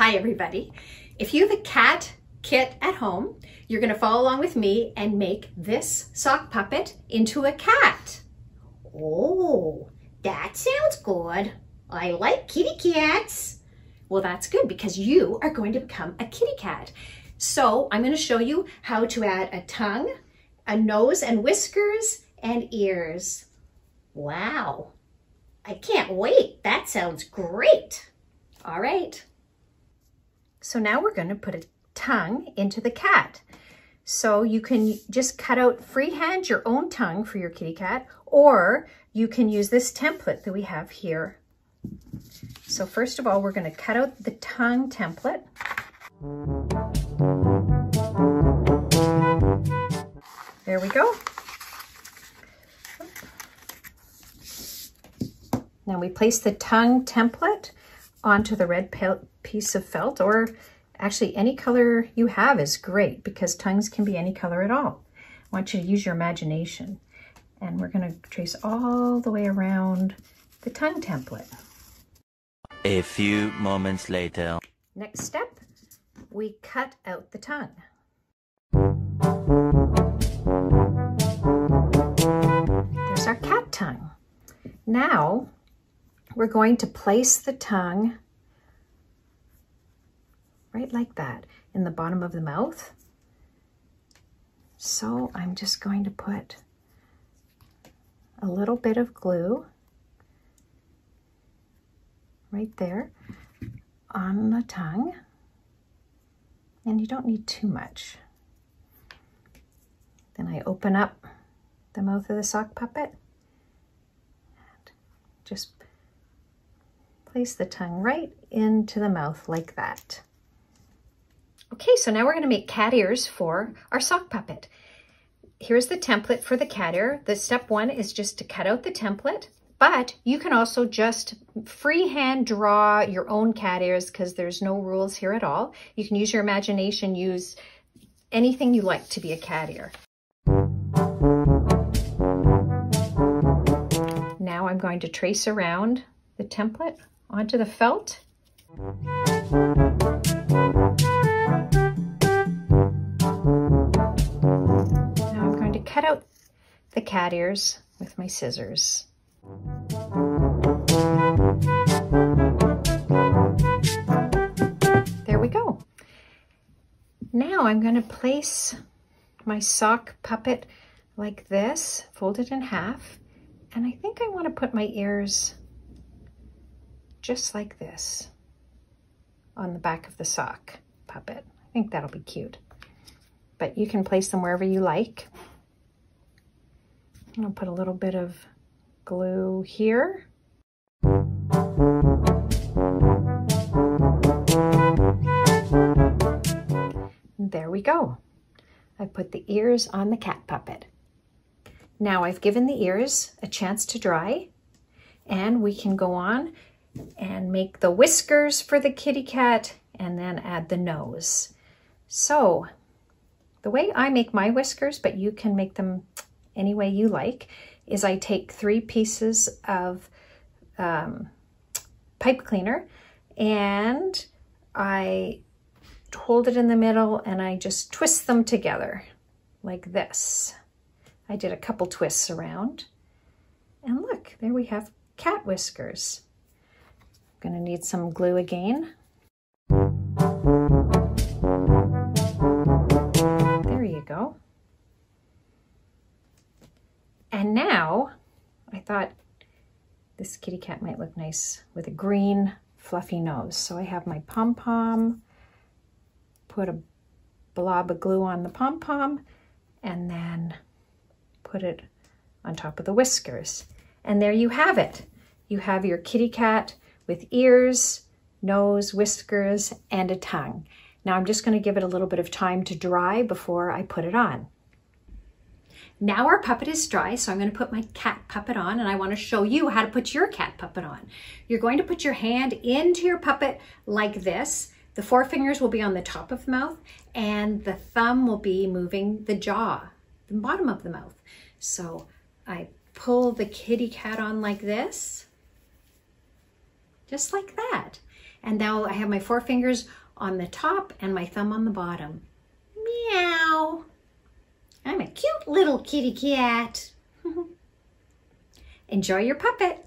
Hi everybody. If you have a cat kit at home, you're going to follow along with me and make this sock puppet into a cat. Oh, that sounds good. I like kitty cats. Well, that's good because you are going to become a kitty cat. So I'm going to show you how to add a tongue, a nose and whiskers, and ears. Wow, I can't wait. That sounds great. All right. So now we're going to put a tongue into the cat. So you can just cut out freehand your own tongue for your kitty cat, or you can use this template that we have here. So first of all, we're going to cut out the tongue template. There we go. Now we place the tongue template onto the red piece of felt, or actually any color you have is great because tongues can be any color at all. I want you to use your imagination. And we're going to trace all the way around the tongue template. A few moments later. Next step, we cut out the tongue. There's our cat tongue. Now we're going to place the tongue right like that in the bottom of the mouth. So I'm just going to put a little bit of glue right there on the tongue. And you don't need too much. Then I open up the mouth of the sock puppet and just place the tongue right into the mouth like that. Okay, so now we're going to make cat ears for our sock puppet. Here's the template for the cat ear. The step one is just to cut out the template, but you can also just freehand draw your own cat ears because there's no rules here at all. You can use your imagination, use anything you like to be a cat ear. Now I'm going to trace around the template onto the felt. Cut out the cat ears with my scissors. There we go. Now I'm going to place my sock puppet like this, fold it in half, and I think I want to put my ears just like this on the back of the sock puppet. I think that'll be cute. But you can place them wherever you like. I'll put a little bit of glue here. There we go. I put the ears on the cat puppet. Now I've given the ears a chance to dry, and we can go on and make the whiskers for the kitty cat and then add the nose. So the way I make my whiskers, but you can make them any way you like, is I take 3 pieces of pipe cleaner and I hold it in the middle and I just twist them together like this. I did a couple twists around and look, there we have cat whiskers. I'm going to need some glue again. There you go. And now I thought this kitty cat might look nice with a green fluffy nose. So I have my pom-pom, put a blob of glue on the pom-pom, and then put it on top of the whiskers. And there you have it. You have your kitty cat with ears, nose, whiskers, and a tongue. Now I'm just going to give it a little bit of time to dry before I put it on. Now our puppet is dry, so I'm going to put my cat puppet on, and I want to show you how to put your cat puppet on. You're going to put your hand into your puppet like this. The 4 fingers will be on the top of the mouth, and the thumb will be moving the jaw, the bottom of the mouth. So I pull the kitty cat on like this, just like that. And now I have my forefingers on the top and my thumb on the bottom. Meow. I'm a cute little kitty cat. Enjoy your puppet.